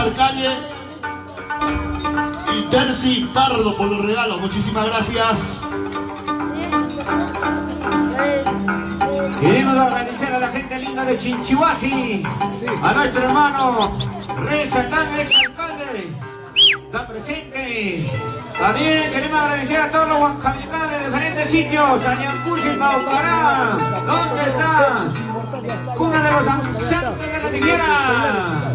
Oscar Calle y Terci Pardo por los regalos. Muchísimas gracias. Queremos agradecer a la gente linda de Chinchihuasi, a nuestro hermano Reza Tan, ex alcalde, está presente. También queremos agradecer a todos los huancamecanos de diferentes sitios, a Ñancushi, Paucará, ¿dónde está? Cuna de los danzantes de la tijera.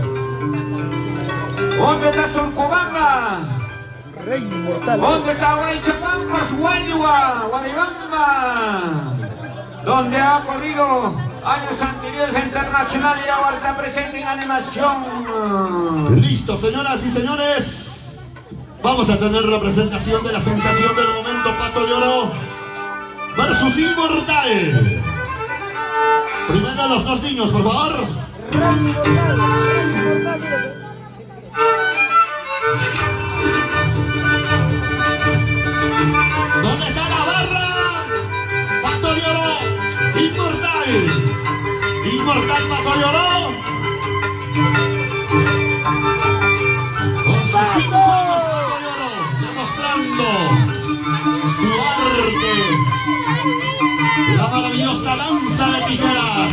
¿Dónde está Surcobanga? Rey inmortal. ¿Dónde está Huaychapampas, Guayua, Guaribamba? Donde ha corrido años anteriores internacional y ahora está presente en animación. Listo, señoras y señores. Vamos a tener la presentación de la sensación del momento, Pato de Oro versus Inmortal. Primero los dos niños, por favor. ¿Dónde está la barra? Pato de Oro, Inmortal. Inmortal, Pato de Oro. Con sus 5 años, Pato de Oro, demostrando su arte. La maravillosa danza de tijeras.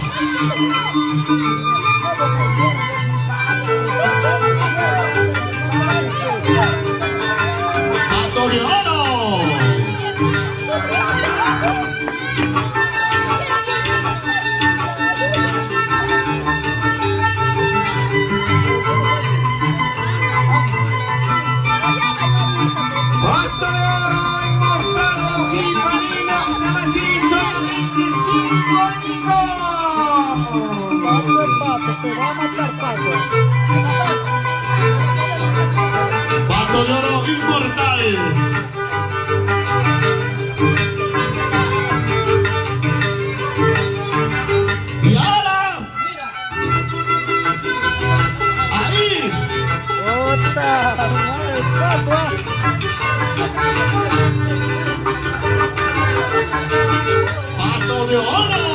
Pato de Oro. Pato de Oro, Inmortal, Ojipanina, macizo, 25 años. Pato, te va a matar, Pato. Pato de Oro, Inmortal. Y ahora, ahí, Otra, madre, Pato. Pato de Oro,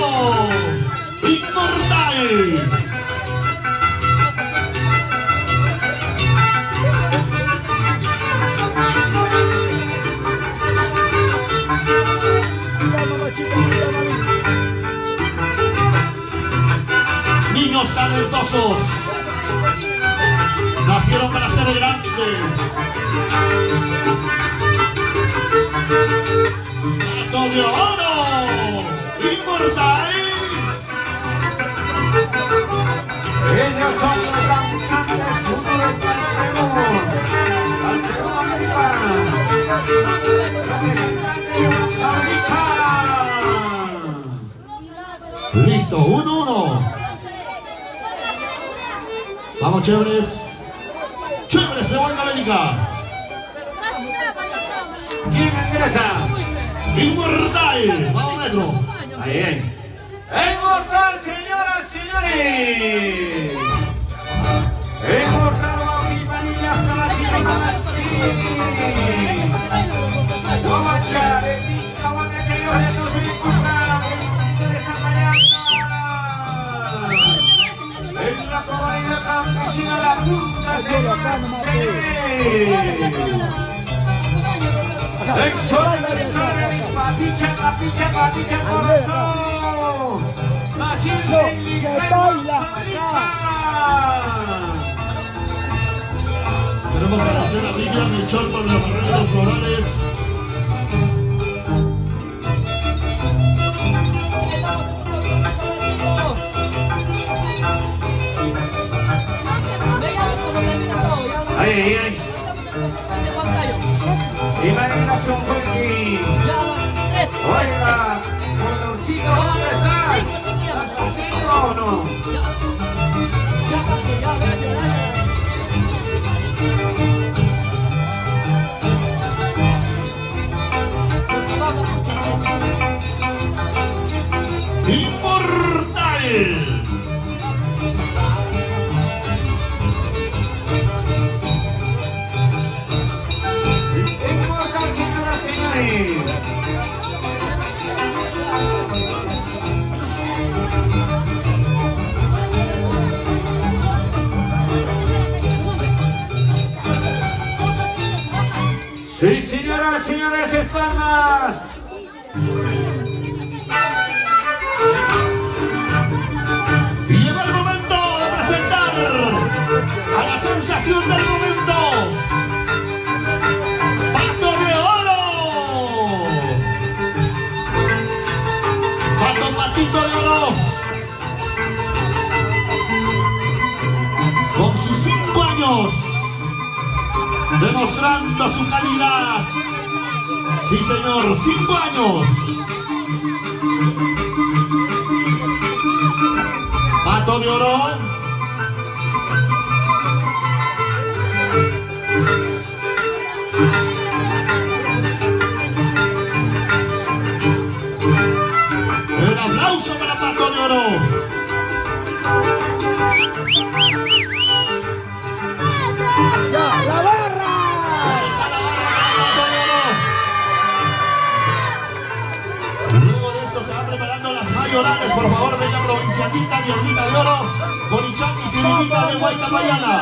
Inmortal. Niños talentosos, nacieron para ser grandes. Pato de Oro, Inmortal. Ellos son los danzantes, uno de Paltremos, Paltremo América, representante de América. Listo, 1-1. Vamos, chéveres. Chéveres de Vuelta América. ¿Quién ingresa? Inmortal. Vamos, Metro. Ahí, ahí. ¡Inmortal, señoras y señores! ¡Inmortal, Ojipanina, hasta la cima, en la comunidad campesina La Punta de papicha, corazón. Naciendo en Liceo. Tenemos a Marcela Villa, Michol por la barrera de los florales. Ahí, ahí, ahí. Imaginación Jorge. Oiga, Colorcito, ¿dónde estás? ¿Colorcito o no? Inmortal. Sí, señoras, señores, palmas. Y llegó el momento de presentar a la sensación del momento. ¡Pato de Oro! Patito de Oro. Con sus 5 años. Demostrando su calidad. Sí, señor, 5 años. Pato de Oro. El aplauso para Pato de Oro. ¡Ya, la barra! Luego de esto se van preparando las mayorales, por favor, de la provincianita, Diablita de Oro, Corichán y Sirinita de Guaycamayana.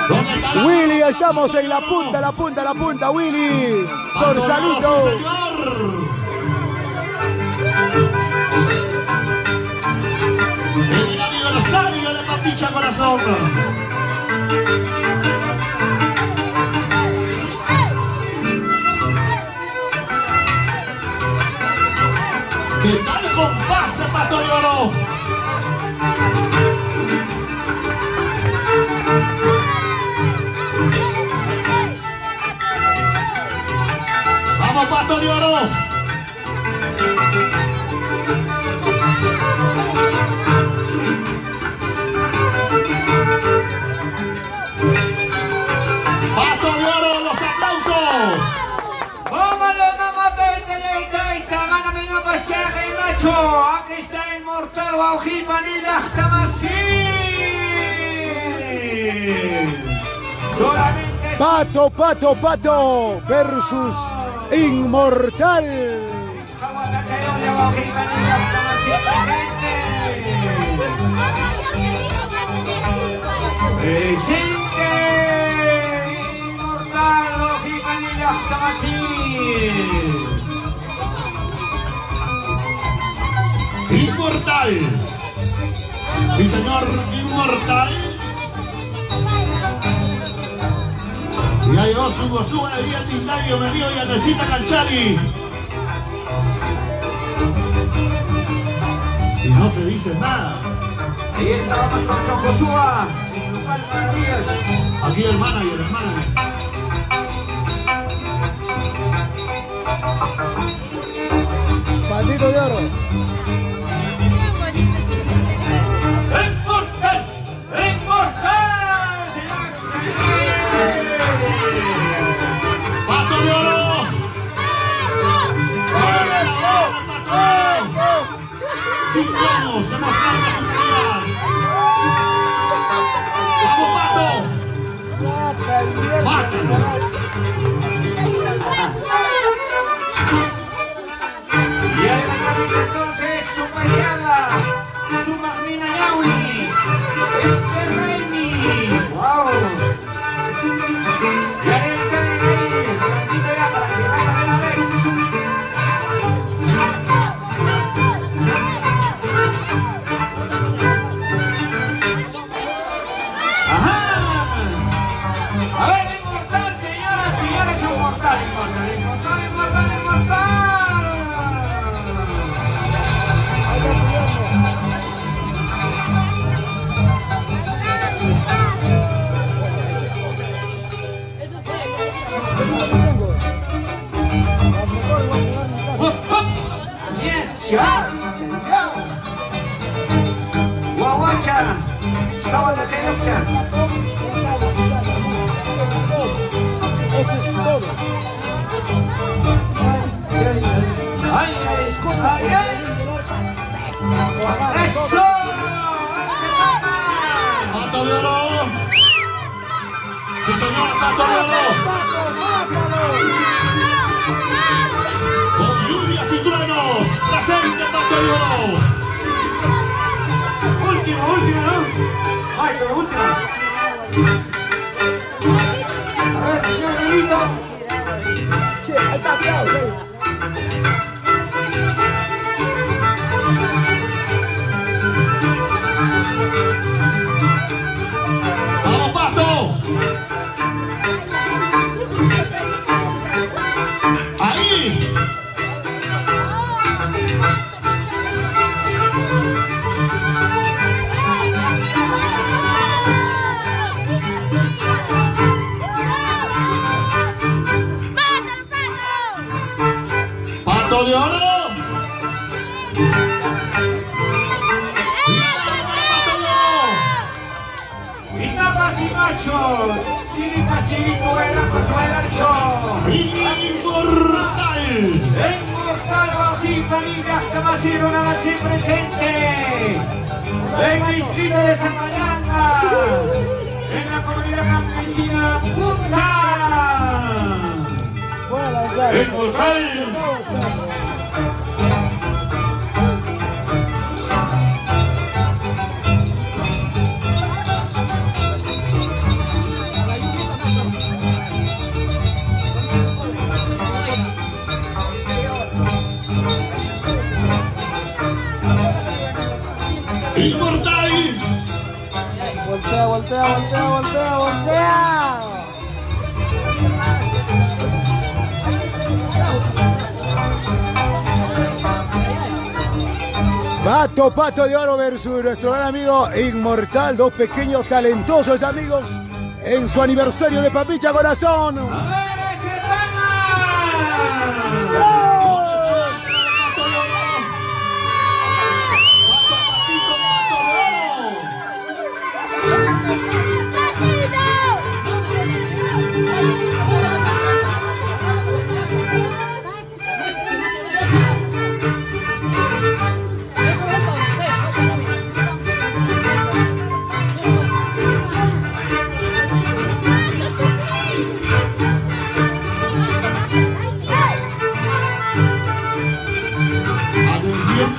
¿Dónde está la... Willy, estamos en la punta, Willy. Sorsalito. Sí, señor. El aniversario de Papicha Corazón. ¿Qué tal compás de Pato de Oro? ¡Vamos, Pato de Oro! ¡Pato de Oro, los aplausos! Aquí está el mortal Guaují Vanilla Tamasí. Solamente Pato versus Inmortal. Presente Inmortal Guaují Vanilla Tamasí. Inmortal. Sí, señor, Inmortal. Ya llegó su Gozúa de Díaz Tindario, me dio y Andresita Canchari. Y no se dice nada. Ahí está, vamos con Son Gozúa. Local Maravillas. Aquí el manager. Patito de Oro. ¡Pato de Oro! ¡Pato! 5 años demostrando su calidad. ¡Vamos, Pato! ¡Mátalo! Y ahí entonces su Guayala, su Magmina Yaui, este Reimi. ¡Wow! Y ahí está el Reimi, tantito ya para que vaya una vez. ¡Ajá! A ver, Inmortal, señoras, Inmortal. Bien, ya. Guaguacha, estaba de Teyocha. Eso es todo. Ay, escucha, ay. ¡Eso! ¡Pato de Oro! ¡Sí, señor, Pato de Oro! Con lluvias y truenos, presente Pato de Oro. Último, ¿no? A ver, señor Benito. Che, ahí está, aplauso. ¡Vamos, Pato! ¡Ahí! ¡Pato de oro! Inapas y machos, chiripa, chiripo, verano, suelancho. ¡Inmortal! Inmortal, Bautista, libre hasta Macero, una base presente. En el distrito de Zapayanga, en la comunidad campesina Punta. Buena lanzada. ¡Inmortal! ¡Inmortal! Voltea, voltea, voltea, voltea, voltea. Pato de oro versus nuestro gran amigo Inmortal. Dos pequeños talentosos amigos en su aniversario de Papicha Corazón. ¡A ver ese tema!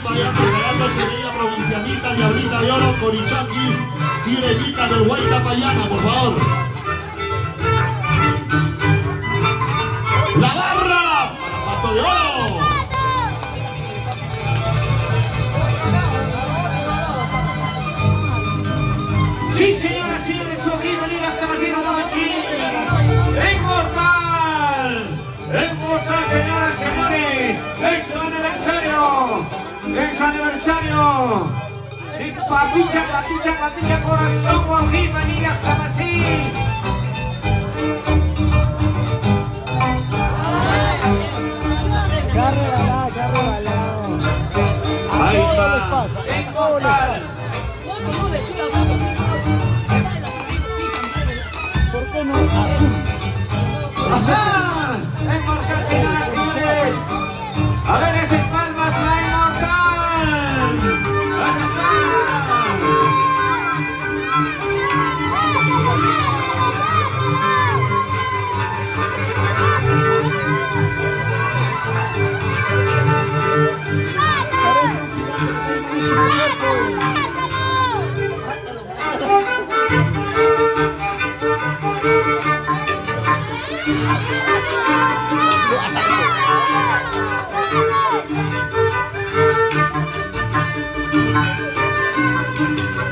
Vaya preparando Sevilla Provincialita, Diablita de Oro, Corichaqui, Sirenita del Guaita Payana, por favor. La barra para Pato de Oro. Sí, señoras y señores, su rivalidad hasta Macero, Inmortal. Inmortal, señoras y señores, en su aniversario. En su aniversario de Papicha, Papicha, Papicha, Corazón, Guajima, y hasta Mací. Ya regalá, ya regalá. Ahí ¿Cómo les va. pasa? ¿Cómo les pasa? ¿Por qué no así? ¡Ajá! Inmortal, señoras y señores. A ver ese palmas, la Inmortal. ¡Ese palmas!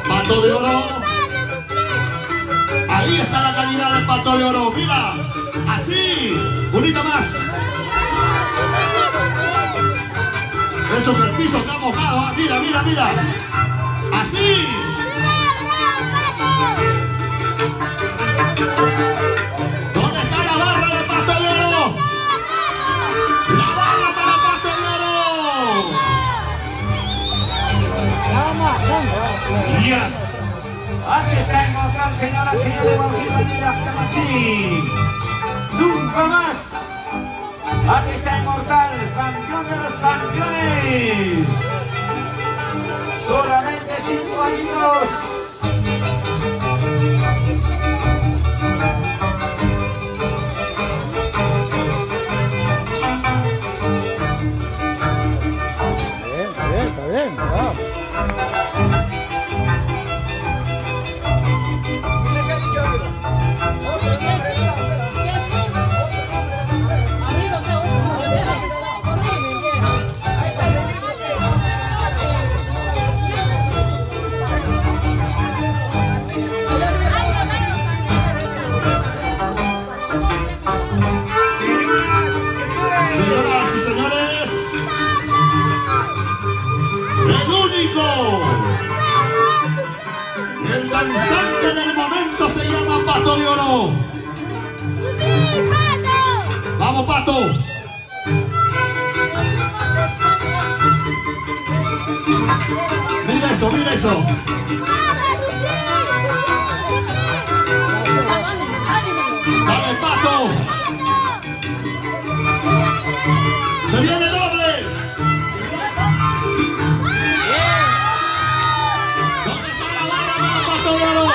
Pato de Oro. Ahí está la calidad del Pato de Oro. Mira, así. Unita más. Eso que el piso está mojado. ¿Ah? Mira, mira, mira. Así. ¿Dónde está la barra de Pato de Oro? La barra para Pato de Oro. Ya. Aquí está Inmortal, señoras y señores, Guajima, y hasta Mací. Nunca más. Aquí está Inmortal, campeón de los campeones. Solamente 5 años. Está bien, está bien, bravo. momento. El danzante del momento se llama Pato de Oro. ¡Vamos, Pato! Mira eso, mira eso. ¡Dale, Pato! ¡Se viene doble! ¿Dónde está la barra para Pato de Oro?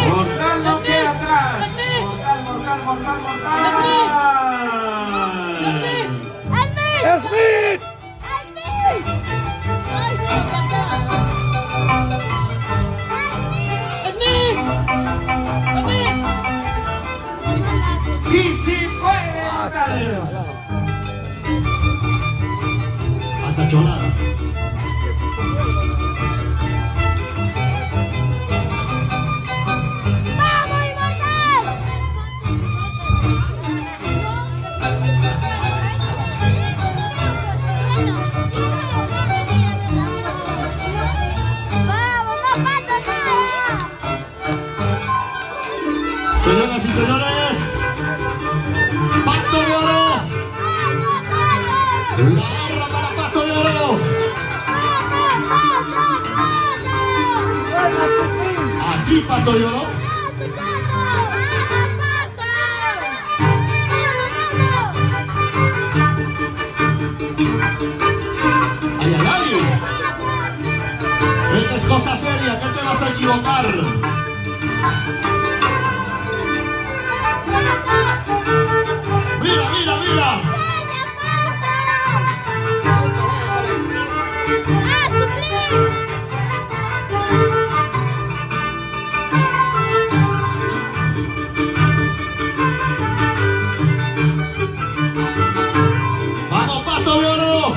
Mortal no queda atrás. Mortal. ¡Smith! Sí, puede. Mortal. Hasta chorada. Señoras y señores, Pato de Oro. La barra para Pato de Oro. Aquí Pato de Oro. Ay. Esta es cosa seria, ¿qué te vas a equivocar? Mira. Vamos, Pato de Oro.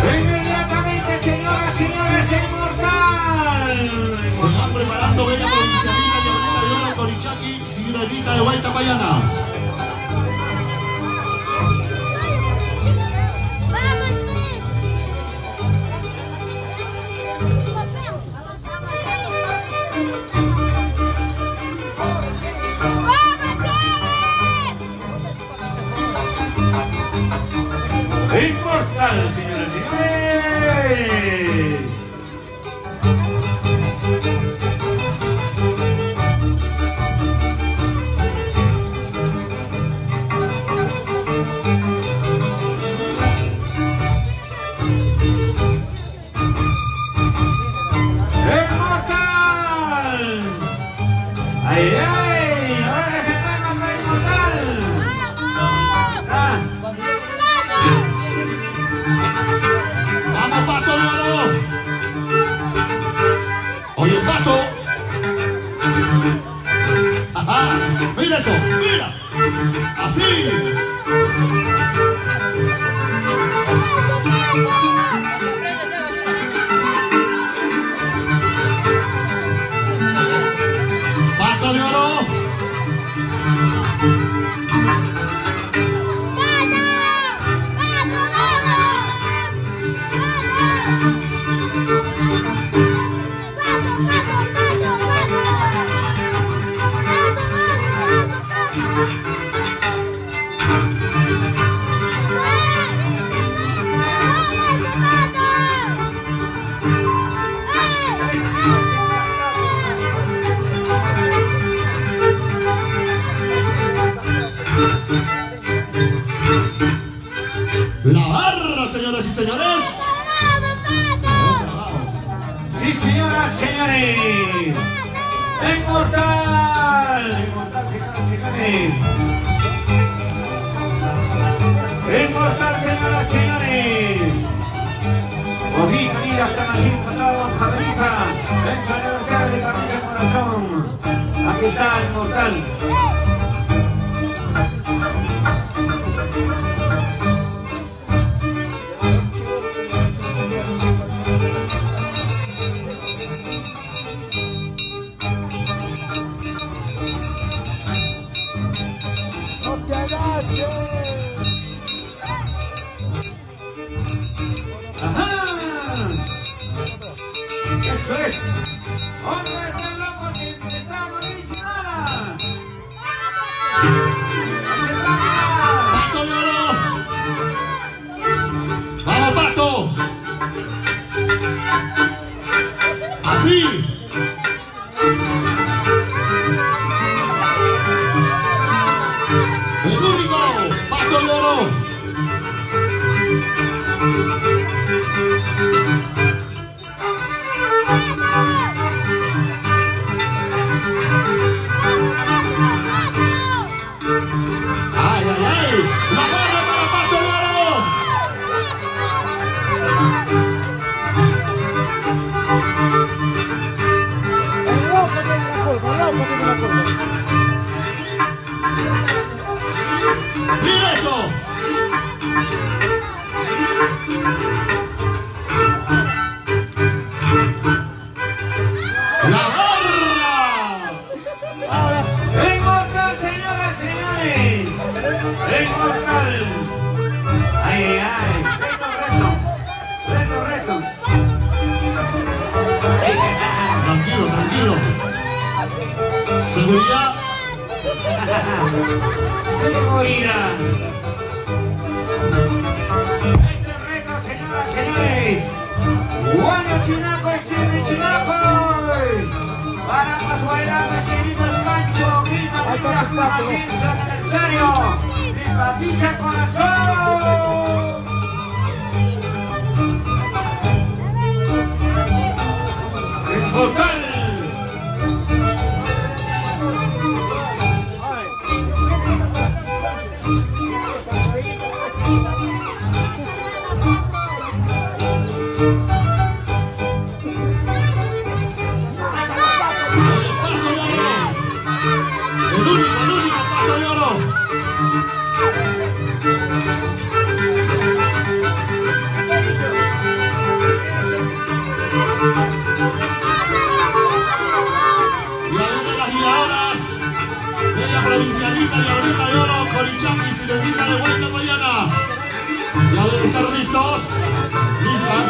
Inmediatamente, señoras, el Mortal. Se van preparando Bella Provincialina, Yablita de Oro, Corichaki, Sirenita de Guaitapayana. Inmortal, señoras y señores. Inmortal. Ay, ahora se está contra Inmortal. Vamos, Pato de Oro. Oye, Pato. Ajá, mira eso, mira. Así. Pato de Oro. La barra, señoras y señores. Sí, señoras, señores. Inmortal, señoras y señores. Inmortal, señoras y señores. están haciendo todo Javerija en su aniversario de Carrilla Corazón. Aquí está el Inmortal. Eso es. ¡Hombre, está loco! ¡Que está buenísima! ¡Pato de oro! ¡Vamos, Pato! ¡Así! ¡El único! ¡Pato de oro! ¡Ay, ay, ay! ¡La barra para Pato de oro! El loco tiene la culpa, el loco tiene la culpa. ¡Mira eso! ¡La barra! Ahora, ¡Inmortal, señoras y señores! ¡Inmortal! ¡Ay, ay, ay! ¡Reto! Tranquilo, tranquilo. Seguridad. ¡Seguridad! Este reto, señoras y señores. ¡Bueno, Chinaco, el cine Chinaco! Para Pasuela, Vecinitos Cancho, Guilma, Ascenso, aniversario de Papicha Corazón. ¡Inmortal! El único Pato de oro. Y ahora las guiadoras de la provincialita y ahorita de oro, Corichami, Sirenita de vuelta mañana. Ya deben estar listos. ¿Listas?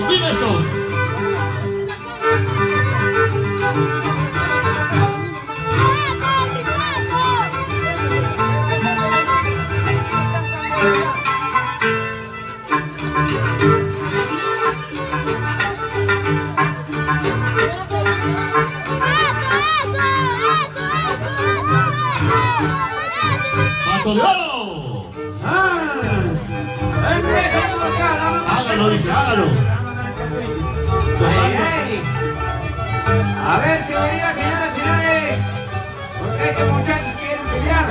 Mira eso. ¡Pato de oro! Hágalo, dice, hágalo. Ay, ay. A ver, seguridad, señoras y señores. Porque estos muchachos quieren pelear.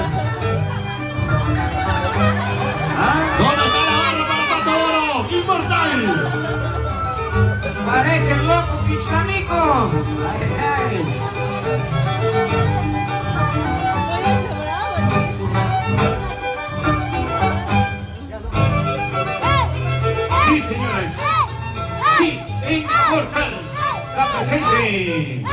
¿Dónde está la barra para Pato de oro? ¡Inmortal! Parece el loco Quichcamico. Ay, ay. Sí, señores. Sí, Inmortal. La presente.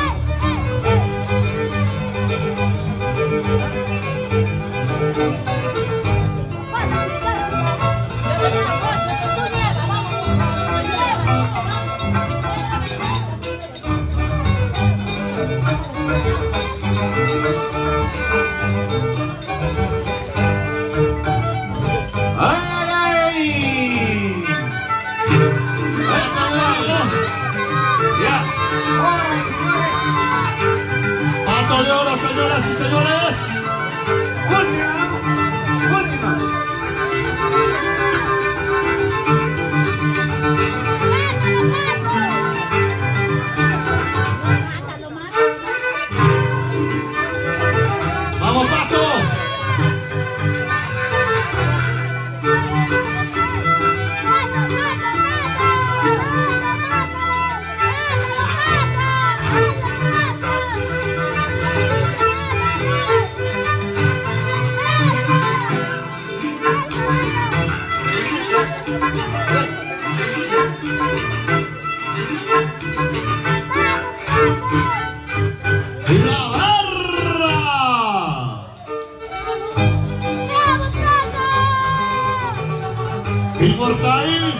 ¡Ay, ay! ¡Pato de oro! ¡Ya! ¡Ay, señores! Inmortal.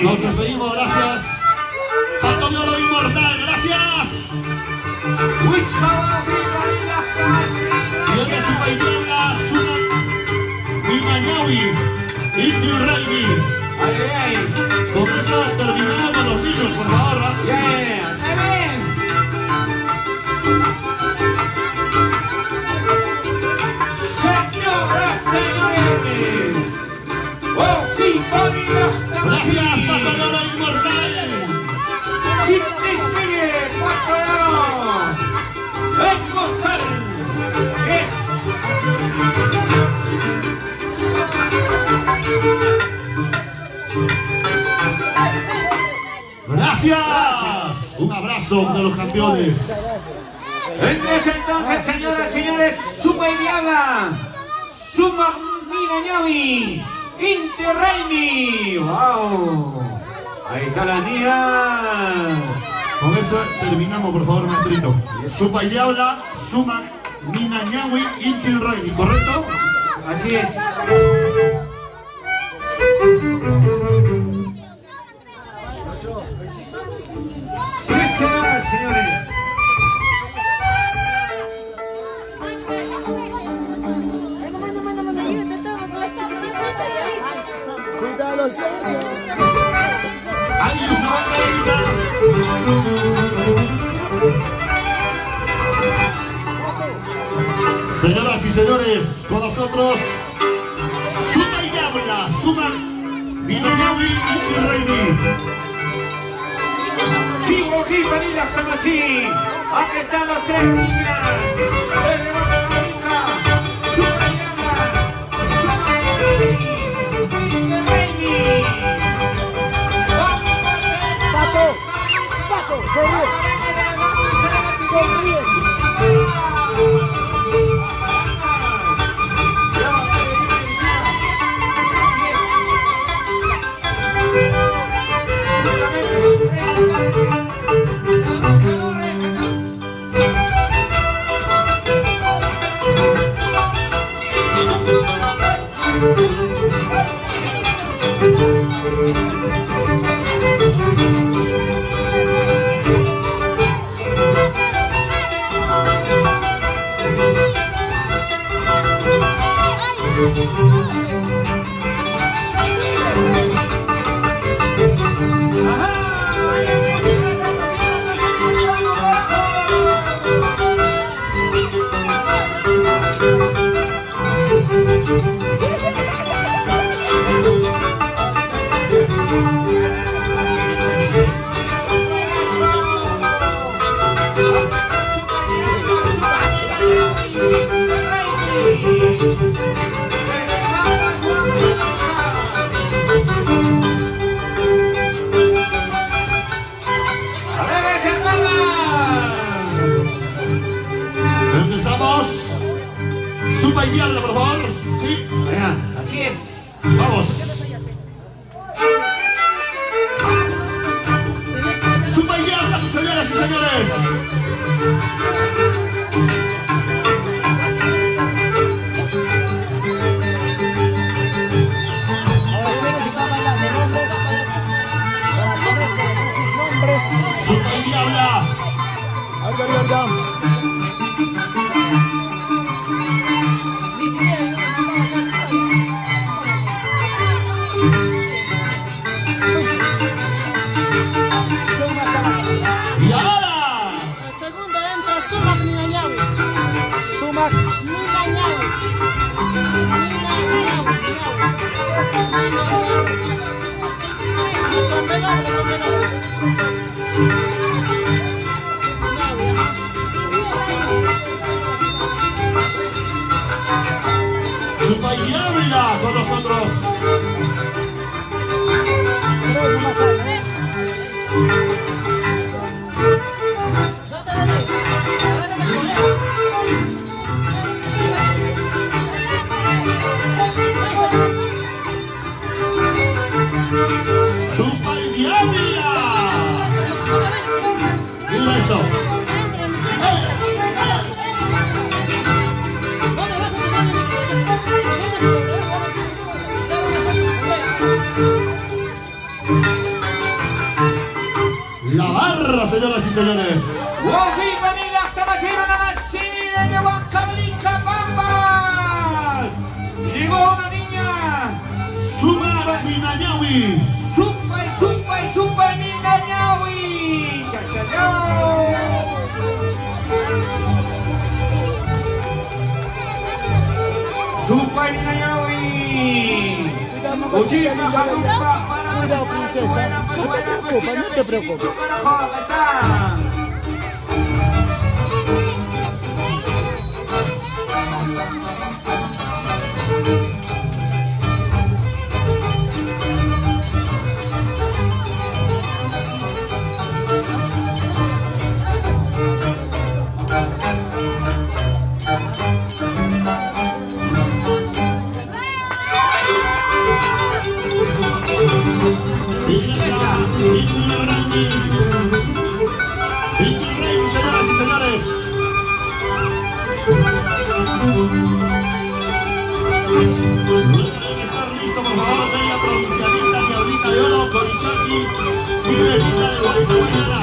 Nos despedimos, gracias. Pato de Oro Inmortal, gracias. Y ahora su paidela, su Minañawi, Inti Raimi. Con eso terminamos con los niños, por favor. Gracias, Pato de Oro Inmortal. ¡Sin despegue, Pato de Oro! ¡Es mortal! Gracias. Un abrazo de los campeones. Entonces, señoras y señores, Suma y Diabla, Suma Minañawi, Inti Raimi. ¡Wow! Ahí está la niña. Con eso terminamos, por favor, maestrito. Supa y Diabla, Suma Minañawi, Inti Raimi, ¿correcto? Así es. Sí, señoras, señores. Cuidado, ¡Ay, una bandera! Señoras y señores, con nosotros Suma y Diabla, Suma Minañawi, Inti Raimi. Sí, Boquita, niñas, como así. Aquí están los tres niñas. Paco, sonríe. Empezamos. Supa y Diabla, por favor. ¿Sí? Así es. Vamos. Supa y Diabla, señoras y señores. Supa y Diabla. Ávila con nosotros. Ávila. Mira eso. La barra, señoras y señores. De Huancavelica, Pampas. Llegó una niña. Suma Ninañawi. Supa Ninañawi. Chachayao. Supa Ninañawi. Muchísimas jalupas para Cuidado, princesa. No te preocupes. Señoras y señores. Estar listo, por favor, de la provincialista Diablita de Oro, Corichaki, Sirenita de Guayana.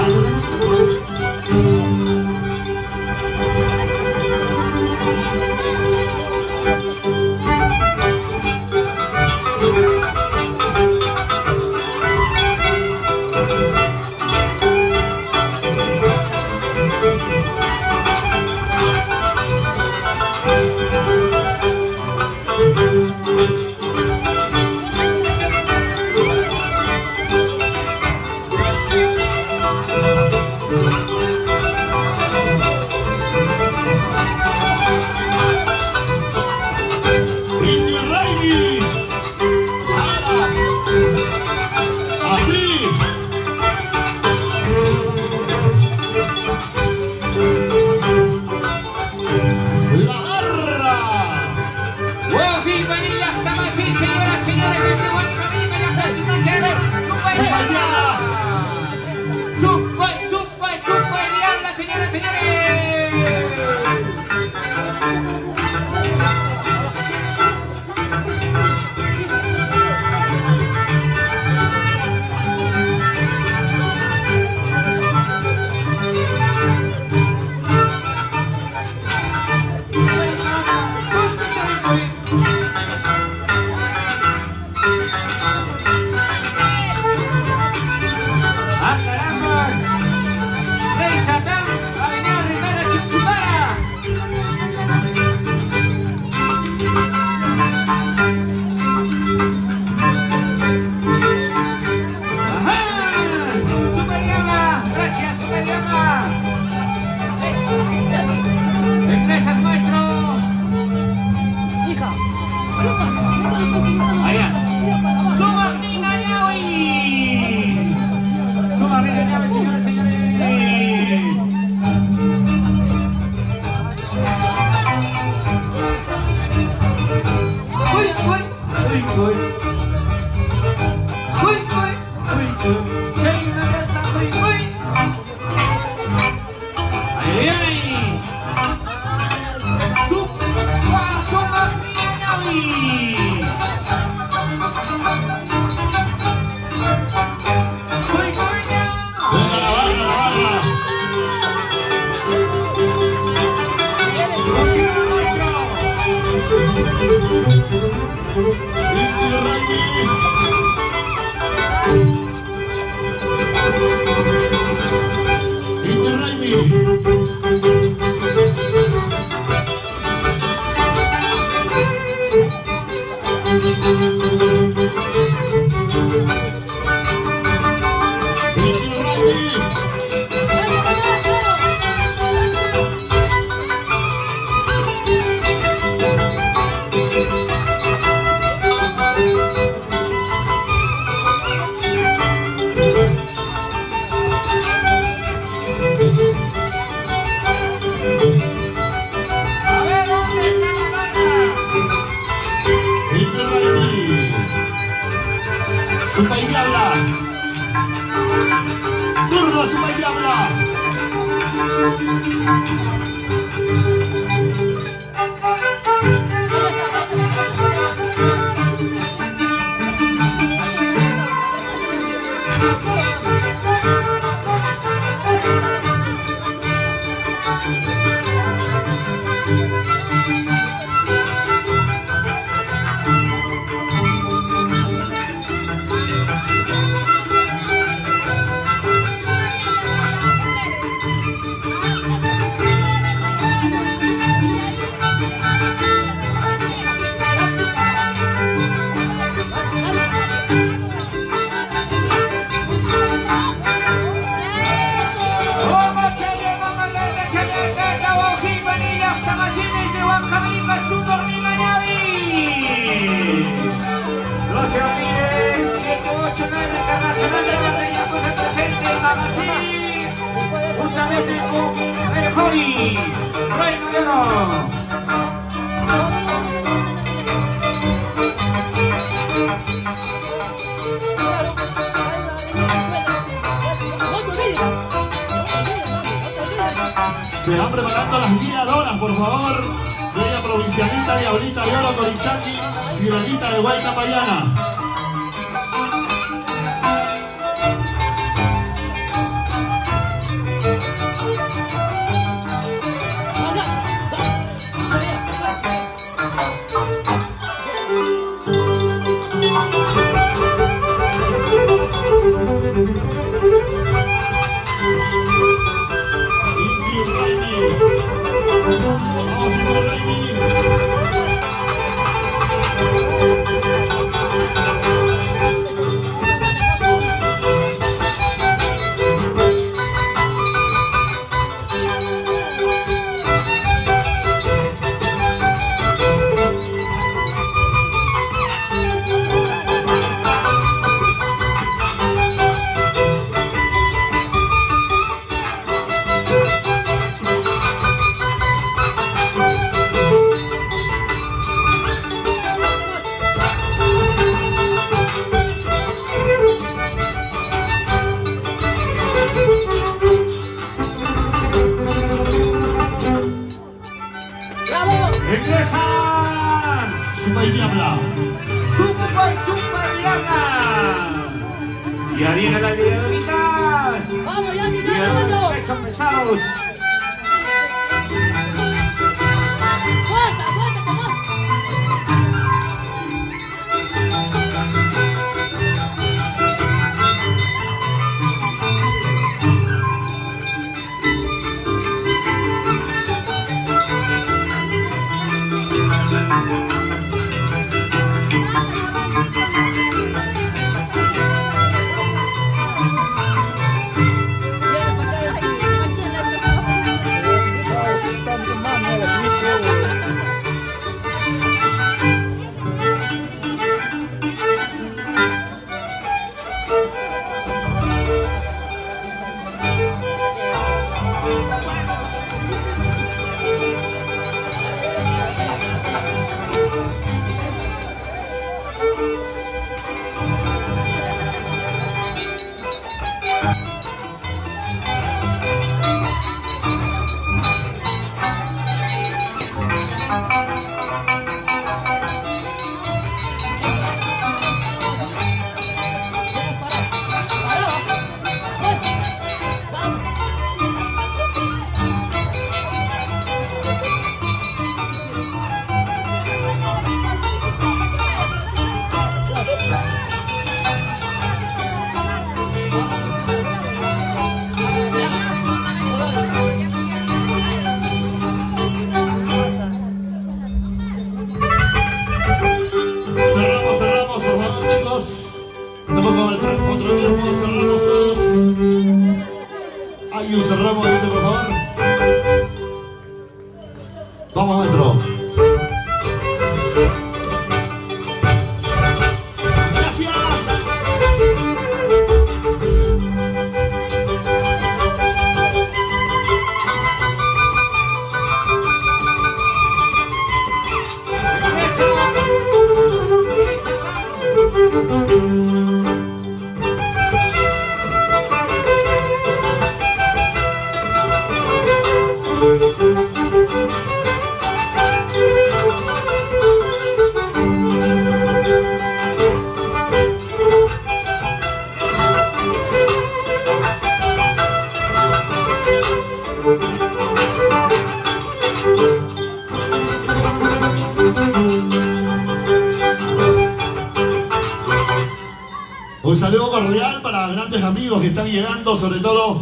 Supa y Diabla. Turno a Supa y Diabla. No se olviden, 789 Internacional de Batería, pues presente el magazine, justamente con el Jori, Reino de Oro. Se van preparando las guiadoras, por favor. Bella provincialista, Diablita de Oro, Corichaki, Sirenita de Guaycapayana. ¡Empiezan! Supa y Diabla. Super Diabla. Ya vienen las guiadoritas. Vamos, ya, Guiadores pesos pesados. Fuerza, fuerza, mamá. Cerramos, por favor, chicos. Tampoco otro tiempo, cerramos todos. Hay un cerramos, dice, por favor. Vamos, maestro. ¡Empiezan! Un saludo cordial para grandes amigos que están llegando, sobre todo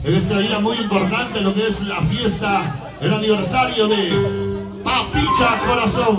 en este día muy importante, lo que es la fiesta, el aniversario de Papicha Corazón.